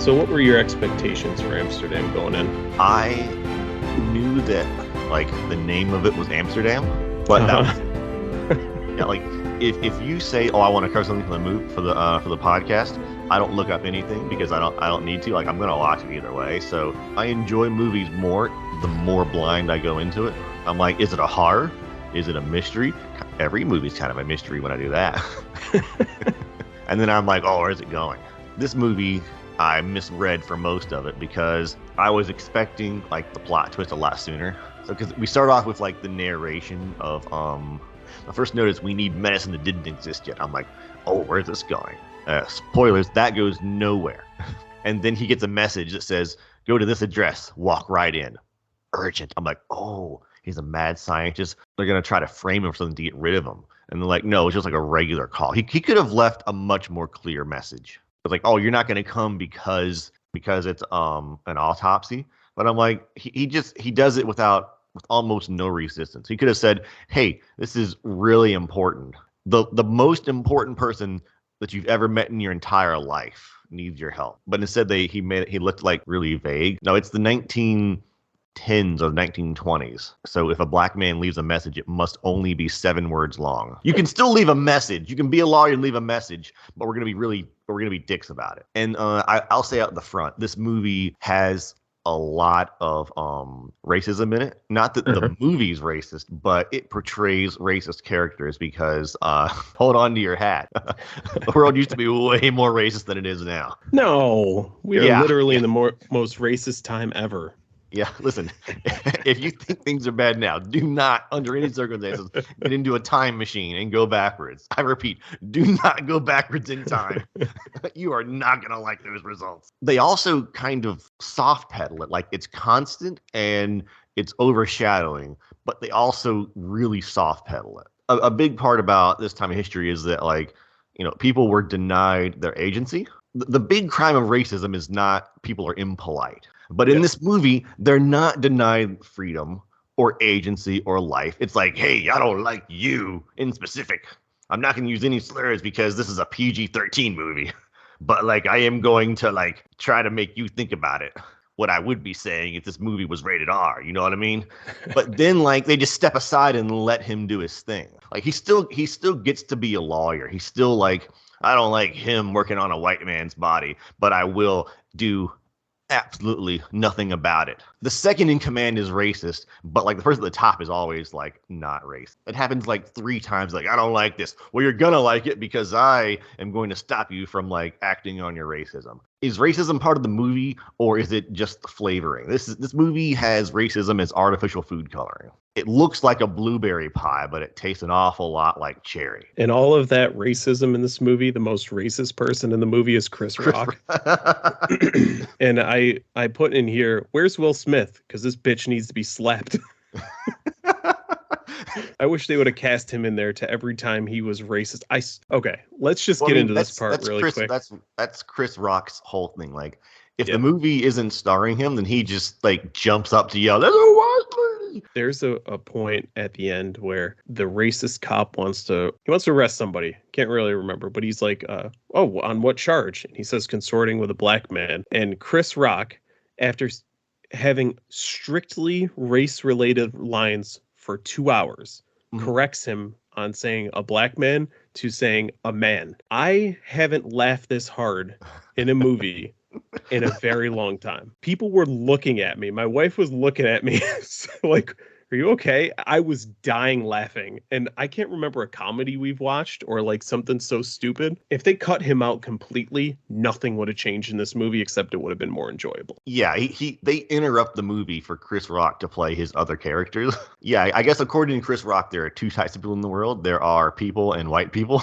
So what were your expectations for Amsterdam going in? I knew that, like, the name of it was Amsterdam, but that was yeah, like, if you say, "Oh, I want to cover something for the podcast," I don't look up anything because I don't need to. Like, I'm gonna watch it either way. So I enjoy movies more the more blind I go into it. I'm like, is it a horror? Is it a mystery? Every movie's kind of a mystery when I do that. And then I'm like, oh, where's it going? This movie, I misread for most of it because I was expecting like the plot twist a lot sooner. So because we start off with like the narration of the first note is we need medicine that didn't exist yet. I'm like, oh, where's this going? Spoilers, that goes nowhere. And then he gets a message that says, go to this address, walk right in. Urgent. I'm like, oh, he's a mad scientist. They're going to try to frame him for something to get rid of him. And they're like, no, it's just like a regular call. He could have left a much more clear message. It's like, oh, you're not going to come because it's an autopsy. But I'm like, he does it with almost no resistance. He could have said, hey, this is really important. The most important person that you've ever met in your entire life needs your help. But instead he looked like really vague. No, it's the 1910s or 1920s. So if a black man leaves a message, it must only be 7 words long. You can still leave a message. You can be a lawyer and leave a message, but we're gonna be dicks about it. And I'll say out the front, this movie has a lot of racism in it. Not that the movie's racist, but it portrays racist characters because hold on to your hat. The world used to be way more racist than it is now. No, we are literally in the most racist time ever. Yeah, listen, if you think things are bad now, do not, under any circumstances, get into a time machine and go backwards. I repeat, do not go backwards in time. You are not going to like those results. They also kind of soft pedal it, like it's constant and it's overshadowing, but they also really soft pedal it. A big part about this time of history is that, like, you know, people were denied their agency. The big crime of racism is not people are impolite. But in this movie, they're not denied freedom or agency or life. It's like, hey, I don't like you in specific. I'm not going to use any slurs because this is a PG-13 movie. But like, I am going to like try to make you think about it. What I would be saying if this movie was rated R, you know what I mean? But then like they just step aside and let him do his thing. Like he still gets to be a lawyer. He's still like, I don't like him working on a white man's body, but I will do absolutely nothing about it. The second in command is racist, but like the person at the top is always like not racist. It happens like 3 times. Like, I don't like this. Well, you're gonna like it because I am going to stop you from like acting on your racism. Is racism part of the movie or is it just flavoring? This movie has racism as artificial food coloring. It looks like a blueberry pie, but it tastes an awful lot like cherry. And all of that racism in this movie, the most racist person in the movie is Chris Rock. And I put in here, where's Will Smith? Because this bitch needs to be slapped. I wish they would have cast him in there to every time he was racist. Okay, let's just get into this part really quick. That's Chris Rock's whole thing. Like, if the movie isn't starring him, then he just like jumps up to yell, "There's a white lady!" There's a point at the end where the racist cop wants to arrest somebody. Can't really remember, but he's like, "Oh, on what charge?" And he says consorting with a black man. And Chris Rock, after having strictly race-related lines for 2 hours, corrects him on saying a black man to saying a man. I haven't laughed this hard in a movie in a very long time. People were looking at me. My wife was looking at me like, are you okay? I was dying laughing. And I can't remember a comedy we've watched or like something so stupid. If they cut him out completely, nothing would have changed in this movie except it would have been more enjoyable. Yeah, they interrupt the movie for Chris Rock to play his other characters. Yeah, I guess according to Chris Rock, there are 2 types of people in the world. There are people and white people.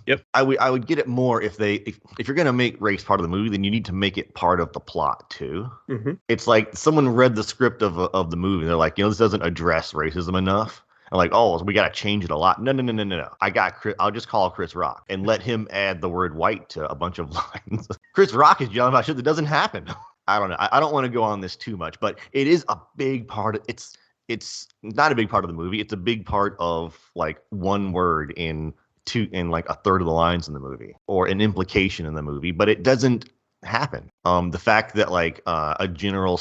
Yep. I would get it more if you're going to make race part of the movie, then you need to make it part of the plot too. Mm-hmm. It's like someone read the script of the movie. And they're like, this doesn't address racism enough. And like, oh, so we got to change it a lot. No. I'll just call Chris Rock and let him add the word white to a bunch of lines. Chris Rock is yelling about shit that doesn't happen. I don't know. I don't want to go on this too much, but it is a big part of it's not a big part of the movie. It's a big part of like one word in like a third of the lines in the movie or an implication in the movie, but it doesn't happen. The fact that like a general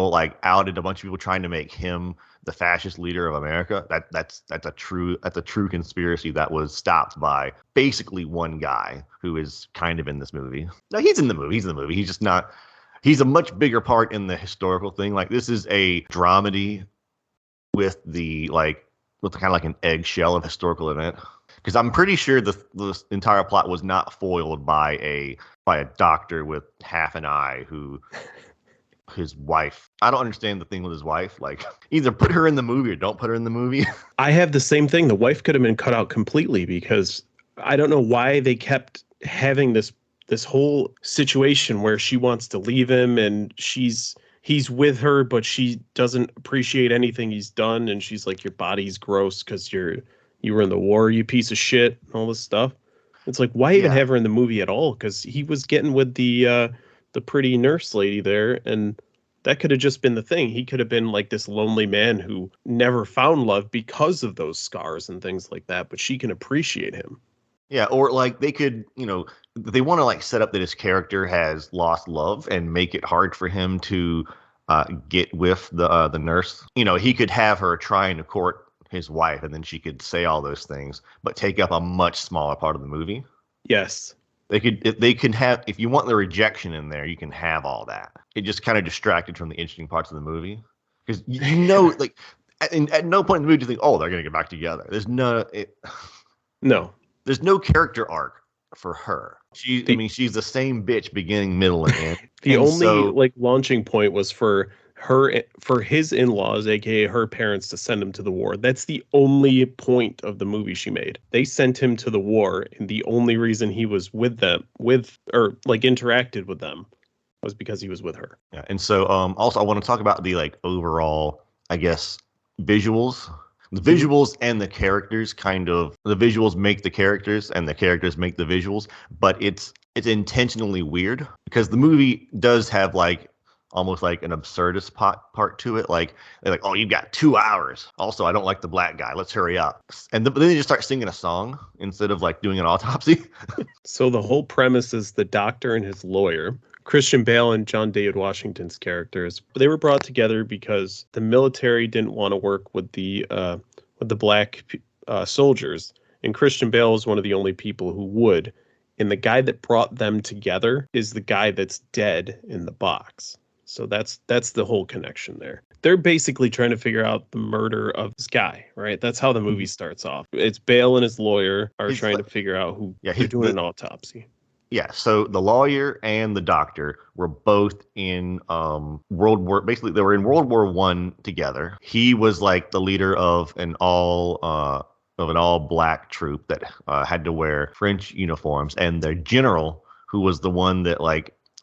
like outed a bunch of people trying to make him the fascist leader of America. That's a true conspiracy that was stopped by basically one guy who is kind of in this movie. No, he's in the movie. He's just not. He's a much bigger part in the historical thing. Like this is a dramedy with kind of like an eggshell of historical event. Because I'm pretty sure the entire plot was not foiled by a doctor with half an eye who his wife. I don't understand the thing with his wife. Like either put her in the movie or don't put her in the movie. I have the same thing. The wife could have been cut out completely because I don't know why they kept having this whole situation where she wants to leave him and he's with her, but she doesn't appreciate anything he's done. And she's like, your body's gross because you were in the war, you piece of shit, and all this stuff. It's like, why even have her in the movie at all? Because he was getting with the pretty nurse lady there, and that could have just been the thing. He could have been like this lonely man who never found love because of those scars and things like that, but she can appreciate him. Yeah, or like they could, they want to like set up that his character has lost love and make it hard for him to get with the nurse. He could have her trying to court his wife, and then she could say all those things, but take up a much smaller part of the movie. Yes. They could have, if you want the rejection in there, you can have all that. It just kind of distracted from the interesting parts of the movie. Because, like, at no point in the movie do you think, oh, they're going to get back together. There's no character arc for her. She's the same bitch beginning, middle, and end. The only launching point was for his in-laws, aka her parents, to send him to the war. That's the only point of the movie she made. They sent him to the war, and the only reason he was with them, interacted with them, was because he was with her. Yeah, and so also I want to talk about the overall, I guess, visuals. The visuals and the characters the visuals make the characters and the characters make the visuals, but it's intentionally weird because the movie does have almost like an absurdist part to it. Like they're like, oh, you've got 2 hours. Also, I don't like the black guy. Let's hurry up. And then they just start singing a song instead of like doing an autopsy. So the whole premise is the doctor and his lawyer, Christian Bale and John David Washington's characters, they were brought together because the military didn't want to work with the black soldiers, and Christian Bale is one of the only people who would. And the guy that brought them together is the guy that's dead in the box. So that's the whole connection there. They're basically trying to figure out the murder of this guy, right? That's how the movie starts off. It's Bale and his lawyer are trying to figure out who they're doing an autopsy. Yeah, so the lawyer and the doctor were both in World War I together. He was like the leader of an all black troop that had to wear French uniforms, and their general, who was the one that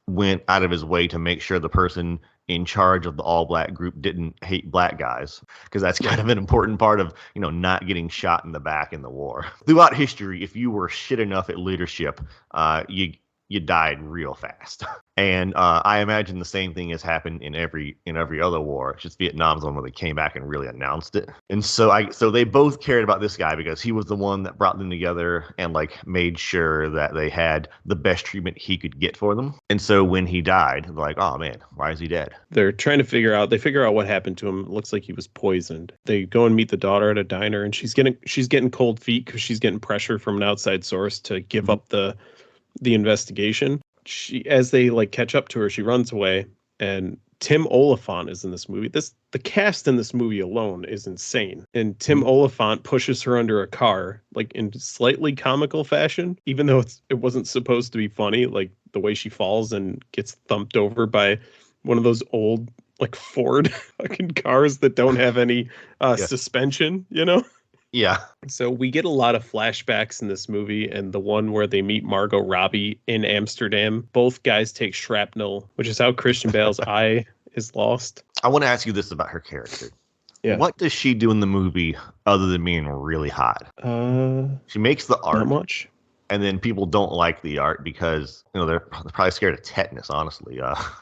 went out of his way to make sure the person in charge of the all black group didn't hate black guys, because that's kind of an important part of not getting shot in the back in the war. Throughout history, if you were shit enough at leadership, you died real fast. And I imagine the same thing has happened in every other war. It's just Vietnam's one where they came back and really announced it. And so they both cared about this guy because he was the one that brought them together and made sure that they had the best treatment he could get for them. And so when he died, they're like, oh man, why is he dead? They're trying to figure out what happened to him. It looks like he was poisoned. They go and meet the daughter at a diner, and she's getting cold feet because she's getting pressure from an outside source to give up the investigation. As they catch up to her, she runs away, and Tim Oliphant is in this movie. The cast in this movie alone is insane. And Tim Oliphant pushes her under a car, in slightly comical fashion, even though it wasn't supposed to be funny, the way she falls and gets thumped over by one of those old Ford fucking cars that don't have any suspension, Yeah. So we get a lot of flashbacks in this movie, and the one where they meet Margot Robbie in Amsterdam. Both guys take shrapnel, which is how Christian Bale's eye is lost. I want to ask you this about her character. Yeah. What does she do in the movie other than being really hot? She makes the art. Not much. And then people don't like the art because they're probably scared of tetanus, honestly.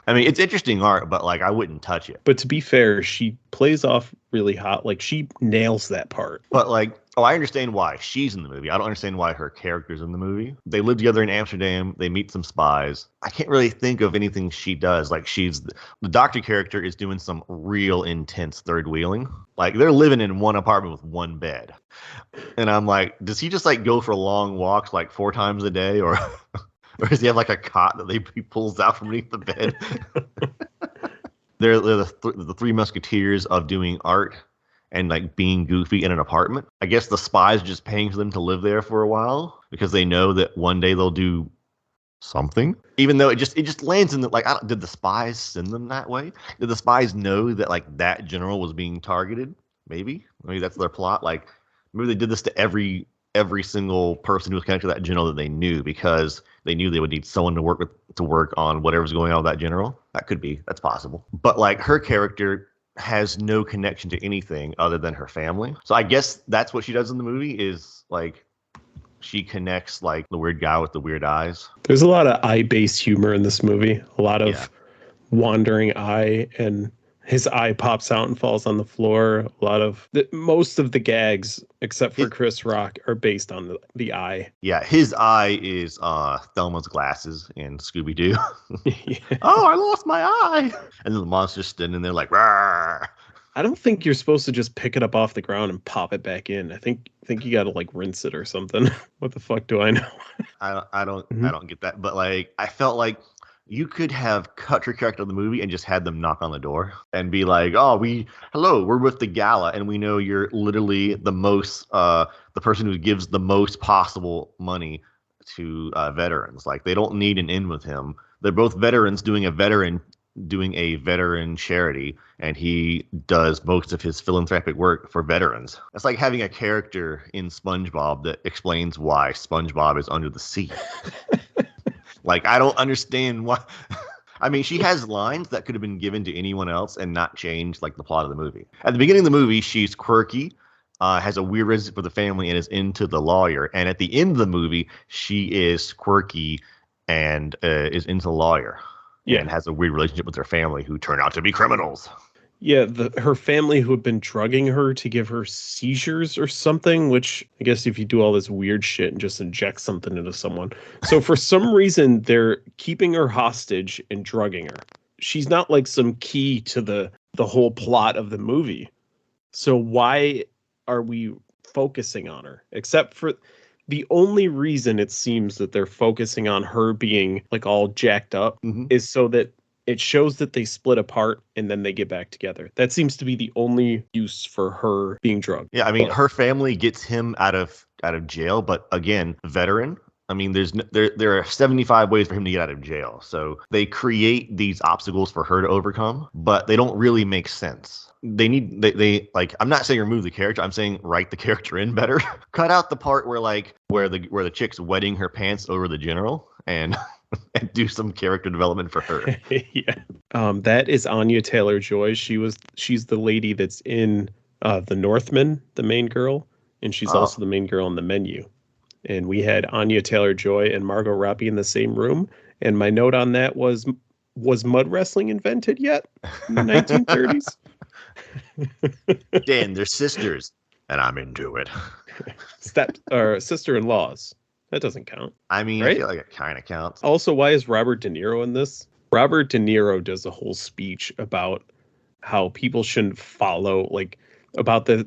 It's interesting art, but I wouldn't touch it. But to be fair, she plays off really hot. She nails that part. But Oh, I understand why she's in the movie. I don't understand why her character's in the movie. They live together in Amsterdam. They meet some spies. I can't really think of anything she does. Like the doctor character is doing some real intense third wheeling. Like they're living in one apartment with one bed. And I'm like, does he just like go for long walks like 4 times a day, or does he have like a cot that he pulls out from beneath the bed? They're the three musketeers of doing art and like being goofy in an apartment. I guess the spies are just paying for them to live there for a while because they know that one day they'll do something. Even though it just lands in the like, did the spies send them that way? Did the spies know that like that general was being targeted? Maybe that's their plot. Like maybe they did this to every single person who was connected to that general that they knew, because they knew they would need someone to work on whatever's going on with that general. That could be. That's possible. But like her character has no connection to anything other than her family. So I guess that's what she does in the movie, is like she connects like the weird guy with the weird eyes. There's a lot of eye-based humor in this movie. A lot of wandering eye, and his eye pops out and falls on the floor. A lot of most of the gags, except for Chris Rock, are based on the eye. Yeah, his eye is Thelma's glasses in Scooby-Doo. Yeah. Oh, I lost my eye. And then the monster's standing there like, rawr. I don't think you're supposed to just pick it up off the ground and pop it back in. I think you got to like rinse it or something. What the fuck do I know? I don't get that. But like, I felt like you could have cut your character in the movie and just had them knock on the door and be like, "Oh, we're with the gala, and we know you're literally the person who gives the most possible money to veterans. Like, they don't need an in with him. They're both veterans doing a veteran charity, and he does most of his philanthropic work for veterans." It's like having a character in SpongeBob that explains why SpongeBob is under the sea. Like, I don't understand why. I mean, she has lines that could have been given to anyone else and not changed like the plot of the movie. At the beginning of the movie, she's quirky, has a weird reason for the family, and is into the lawyer. And at the end of the movie, she is quirky and is into the lawyer. Yeah, and has a weird relationship with her family, who turn out to be criminals. Yeah, her family who had been drugging her to give her seizures or something, which I guess if you do all this weird shit and just inject something into someone. So for some reason, they're keeping her hostage and drugging her. She's not like some key to the whole plot of the movie. So why are we focusing on her? Except for the only reason it seems that they're focusing on her being like all jacked up is so that it shows that they split apart and then they get back together. That seems to be the only use for her being drugged. Yeah, I mean, her family gets him out of jail, but again, veteran. I mean, there are 75 ways for him to get out of jail. So they create these obstacles for her to overcome, but they don't really make sense. They like, I'm not saying remove the character. I'm saying write the character in better. Cut out the part where the chick's wetting her pants over the general and do some character development for her. Yeah. That is Anya Taylor-Joy. She's the lady that's in The Northman, the main girl, and she's also the main girl in The Menu. And we had Anya Taylor-Joy and Margot Robbie in the same room. And my note on that was mud wrestling invented yet in the 1930s? Dan, they're sisters, and I'm into it. Sister-in-laws. That doesn't count. I mean, right? I feel like it kind of counts. Also, why is Robert De Niro in this? Robert De Niro does a whole speech about how people shouldn't follow, like,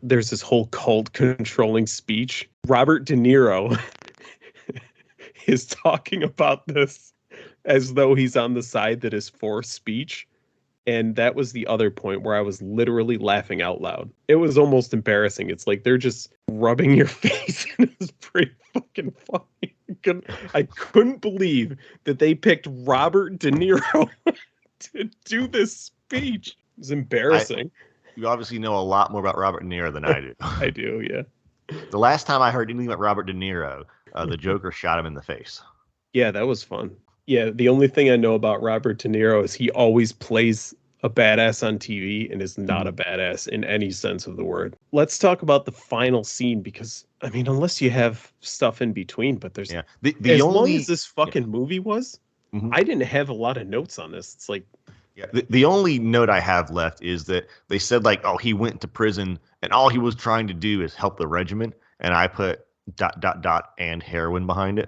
there's this whole cult controlling speech. Robert De Niro is talking about this as though he's on the side that is for speech. And that was the other point where I was literally laughing out loud. It was almost embarrassing. It's like they're just rubbing your face, and it was pretty fucking funny. I couldn't believe that they picked Robert De Niro to do this speech. It was embarrassing. You obviously know a lot more about Robert De Niro than I do. I do, yeah. The last time I heard anything about Robert De Niro, the Joker shot him in the face. Yeah, that was fun. Yeah, the only thing I know about Robert De Niro is he always plays a badass on TV and is not a badass in any sense of the word. Let's talk about the final scene, because, I mean, unless you have stuff in between, but there's... Yeah. Long as this fucking movie was, I didn't have a lot of notes on this. It's like... Yeah, the only note I have left is that they said, like, oh, he went to prison and all he was trying to do is help the regiment. and I put ... and heroin behind it.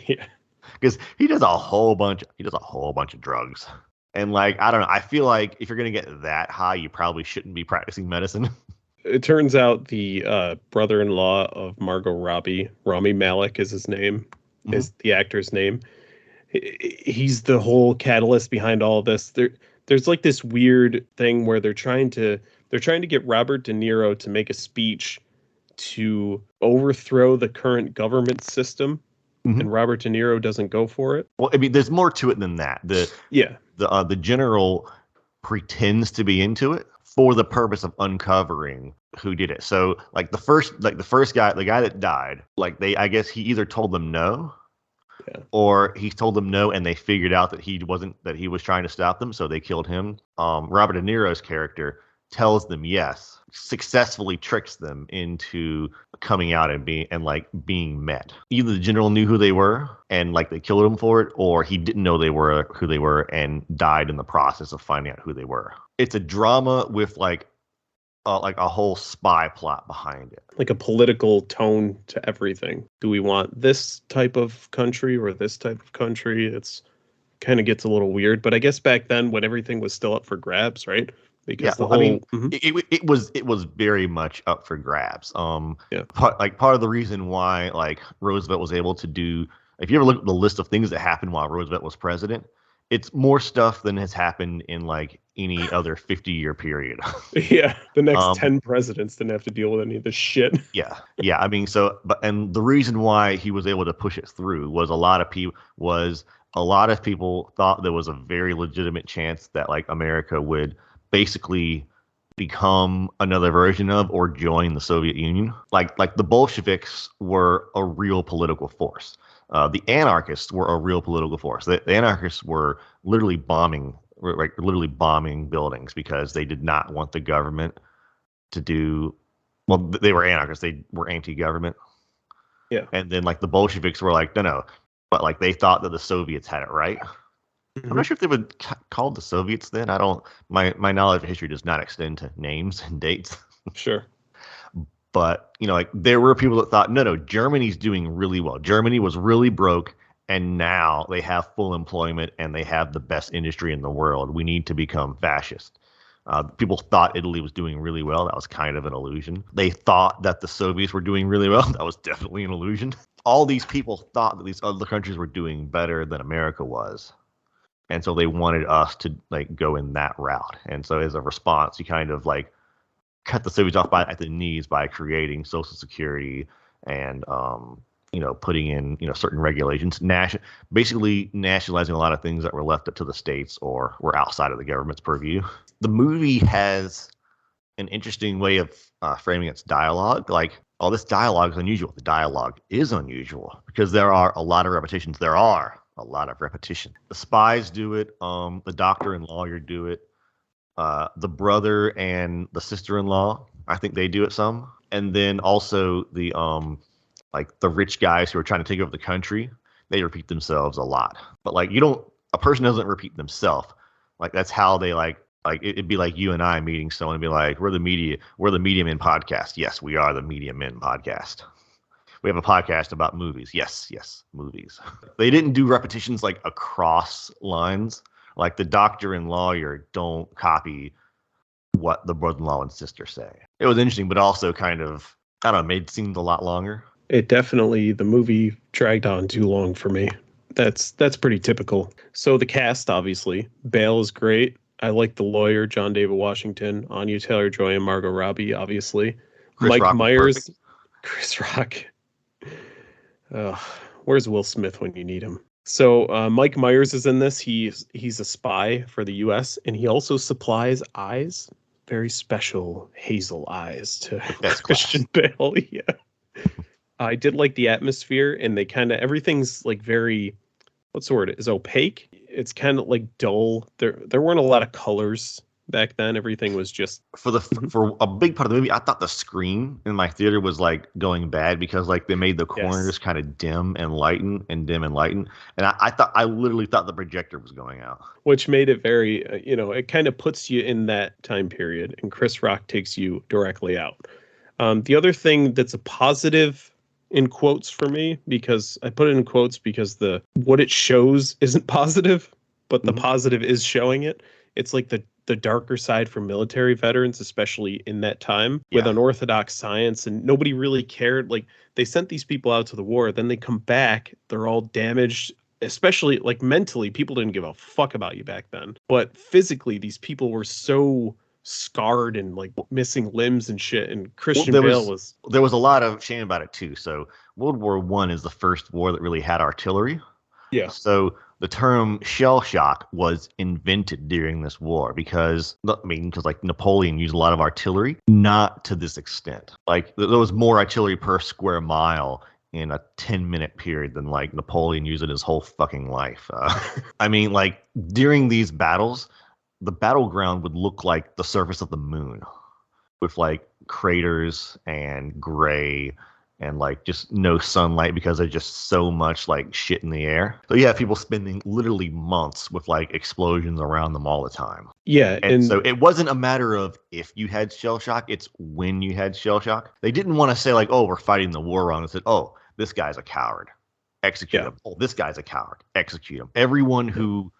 Yeah. Because he does a whole bunch of drugs. And like, I don't know, I feel like if you're gonna get that high, you probably shouldn't be practicing medicine. It turns out the brother-in-law of Margot Robbie, Rami Malek is his name, is the actor's name. He's the whole catalyst behind all of this. There's like this weird thing where they're trying to get Robert De Niro to make a speech to overthrow the current government system, and Robert De Niro doesn't go for it. Well, I mean, there's more to it than that. The general pretends to be into it for the purpose of uncovering who did it. So like the first guy, the guy that died, I guess he either told them no, or he told them no and they figured out that he was trying to stop them, so they killed him. Robert De Niro's character tells them yes, successfully tricks them into coming out and being met. Either the general knew who they were and like they killed him for it, or he didn't know who they were and died in the process of finding out who they were. It's a drama with like a whole spy plot behind it, like a political tone to everything. Do we want this type of country or this type of country? It's kind of gets a little weird, but I guess back then when everything was still up for grabs, right? Because it was very much up for grabs. Part of the reason why like Roosevelt was able to do, if you ever look at the list of things that happened while Roosevelt was president, it's more stuff than has happened in like any other 50-year period. Yeah, the next 10 presidents didn't have to deal with any of this shit. Yeah. I mean, and the reason why he was able to push it through was a lot of people thought there was a very legitimate chance that like America would basically become another version of or join the Soviet Union. Like the Bolsheviks were a real political force. The anarchists were a real political force. The anarchists were literally bombing buildings because they did not want the government to do. Well, they were anarchists. They were anti-government. Yeah. And then like the Bolsheviks were like, no, but like they thought that the Soviets had it right. I'm not sure if they were called the Soviets then. My knowledge of history does not extend to names and dates. Sure. But, like there were people that thought, no, Germany's doing really well. Germany was really broke and now they have full employment and they have the best industry in the world. We need to become fascist. People thought Italy was doing really well. That was kind of an illusion. They thought that the Soviets were doing really well. That was definitely an illusion. All these people thought that these other countries were doing better than America was. And so they wanted us to like go in that route. And so as a response, you kind of like cut the Soviets off at the knees by creating Social Security and, putting in, certain regulations, basically nationalizing a lot of things that were left up to the states or were outside of the government's purview. The movie has an interesting way of framing its dialogue. Like, all this dialogue is unusual. The dialogue is unusual because there are a lot of repetitions. The spies do it. The doctor and lawyer do it. The brother and the sister-in-law, I think they do it some. And then also the the rich guys who are trying to take over the country, they repeat themselves a lot. But like a person doesn't repeat themselves. Like that's how they it'd be like you and I meeting someone and be like, we're the Media Men podcast. Yes, we are the Media Men podcast. We have a podcast about movies. Yes, movies. They didn't do repetitions like across lines. Like the doctor and lawyer don't copy what the brother-in-law and sister say. It was interesting, but also kind of, I don't know, made it seem a lot longer. The movie dragged on too long for me. That's pretty typical. So the cast, obviously, Bale is great. I like the lawyer, John David Washington, Anya Taylor-Joy, and Margot Robbie, obviously. Mike Myers, Chris Rock. Where's Will Smith when you need him? So Mike Myers is in this. He's a spy for the U.S. and he also supplies eyes, very special hazel eyes to Christian Bale. Yeah, I did like the atmosphere, and they kind of everything's like very, what's the word? Is opaque. It's kind of like dull. There weren't a lot of colors back then. Everything was just for a big part of the movie. I thought the screen in my theater was like going bad because like they made the corners kind of dim and lighten, and I literally thought the projector was going out, which made it very it kind of puts you in that time period, and Chris Rock takes you directly out. The other thing that's a positive in quotes for me, because I put it in quotes because what it shows isn't positive, but the positive is showing it. It's like the darker side for military veterans, especially in that time with unorthodox science, and nobody really cared. Like, they sent these people out to the war, then they come back, they're all damaged, especially like mentally. People didn't give a fuck about you back then, but physically these people were so scarred and like missing limbs and shit. And Christian Bale was there was a lot of shame about it too. So World War I is the first war that really had artillery. Yeah. So the term shell shock was invented during this war because like Napoleon used a lot of artillery, not to this extent. Like, there was more artillery per square mile in a 10-minute period than like Napoleon used in his whole fucking life. I mean, like, during these battles, the battleground would look like the surface of the moon, with like craters and gray and like just no sunlight because there's just so much like shit in the air. So you have people spending literally months with like explosions around them all the time. Yeah. And so it wasn't a matter of if you had shell shock, it's when you had shell shock. They didn't want to say like, oh, we're fighting the war wrong. They said, oh, this guy's a coward, execute him. Oh, this guy's a coward, execute him. Everyone who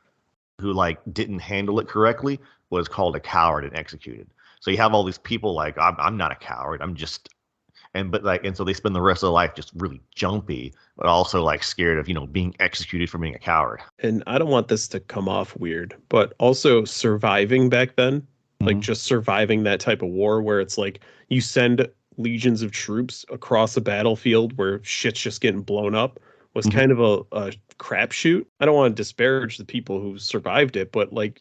like didn't handle it correctly was called a coward and executed. So you have all these people like, I'm not a coward, I'm just, and so they spend the rest of their life just really jumpy, but also like scared of, being executed for being a coward. And I don't want this to come off weird, but also surviving back then, like just surviving that type of war where it's like you send legions of troops across a battlefield where shit's just getting blown up, was kind of a crapshoot. I don't want to disparage the people who survived it, but like,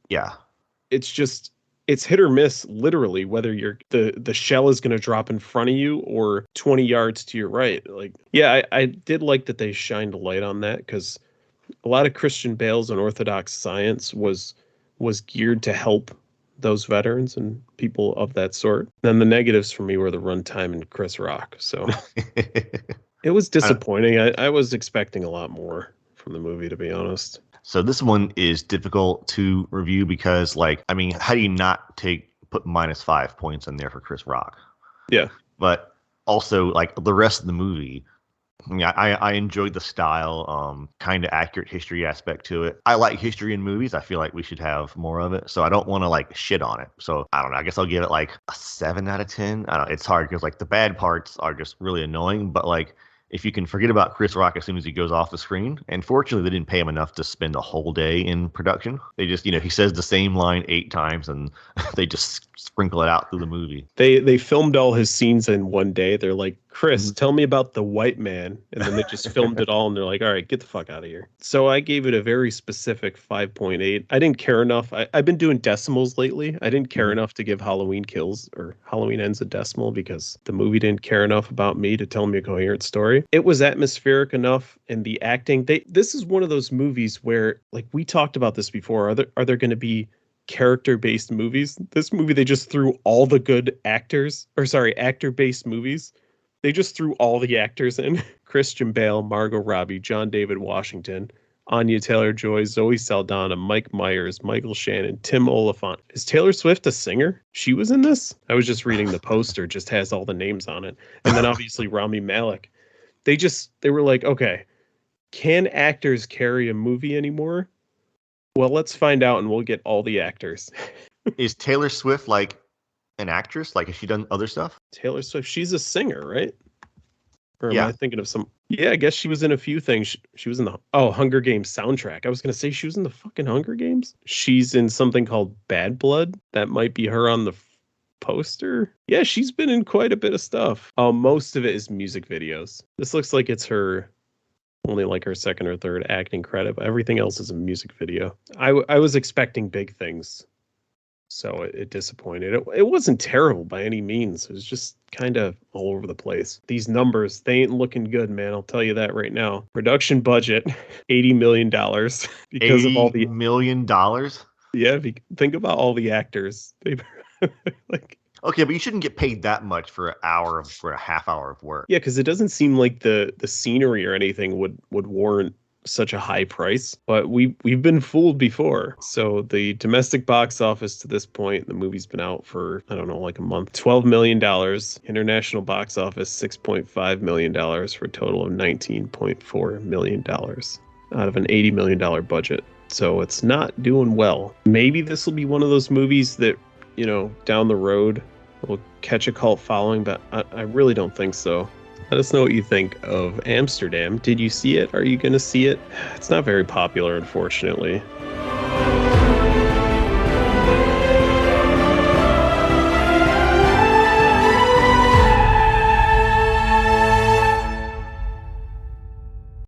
it's hit or miss, literally, whether the shell is going to drop in front of you or 20 yards to your right. Like, yeah, I did like that they shined a light on that, because a lot of Christian Bale's unorthodox science was geared to help those veterans and people of that sort. Then the negatives for me were the runtime and Chris Rock. So it was disappointing. I was expecting a lot more from the movie, to be honest. So this one is difficult to review because, like, I mean, how do you not put -5 points in there for Chris Rock? Yeah. But also, like, the rest of the movie, I mean, I enjoyed the style, kind of accurate history aspect to it. I like history in movies. I feel like we should have more of it. So I don't want to like shit on it. So I don't know. I guess I'll give it like a 7 out of 10. I don't know. It's hard because like the bad parts are just really annoying. But like, if you can forget about Chris Rock as soon as he goes off the screen, and fortunately they didn't pay him enough to spend a whole day in production. They just, he says the same line 8 times and they just sprinkle it out through the movie. They filmed all his scenes in one day. They're like, Chris, tell me about the white man. And then they just filmed it all and they're like, all right, get the fuck out of here. So I gave it a very specific 5.8. I didn't care enough. I've been doing decimals lately. I didn't care enough to give Halloween Kills or Halloween Ends a decimal because the movie didn't care enough about me to tell me a coherent story. It was atmospheric enough, and the acting, this is one of those movies where, like, we talked about this before. Are there going to be character-based movies? This movie, they just threw all the good actor-based movies. They just threw all the actors in. Christian Bale, Margot Robbie, John David Washington, Anya Taylor-Joy, Zoe Saldana, Mike Myers, Michael Shannon, Tim Oliphant. Is Taylor Swift a singer? She was in this? I was just reading the poster, just has all the names on it. And then obviously Rami Malek. They were like, okay, can actors carry a movie anymore? Well, let's find out and we'll get all the actors. Is Taylor Swift like an actress? Like, has she done other stuff? Taylor Swift, she's a singer, right? Or am I thinking of some? Yeah, I guess she was in a few things. She was in the Hunger Games soundtrack. I was going to say she was in the fucking Hunger Games. She's in something called Bad Blood. That might be her on the poster. Yeah, she's been in quite a bit of stuff. Most of it is music videos. This looks like it's only like her second or third acting credit, but everything else is a music video. I was expecting big things, so it disappointed. It wasn't terrible by any means. It was just kind of all over the place. These numbers, they ain't looking good, man. I'll tell you that right now. Production budget, $80 million because of all the $80 million. Yeah, think about all the actors. They like. Okay, but you shouldn't get paid that much for a half hour of work. Yeah, because it doesn't seem like the scenery or anything would warrant such a high price, but we've been fooled before. So the domestic box office to this point, the movie's been out for, I don't know, like a month, $12 million. International box office, $6.5 million for a total of $19.4 million out of an $80 million budget. So it's not doing well. Maybe this will be one of those movies that, you know, down the road will catch a cult following, but I really don't think so. Let us know what you think of Amsterdam. Did you see it? Are you going to see it? It's not very popular, unfortunately.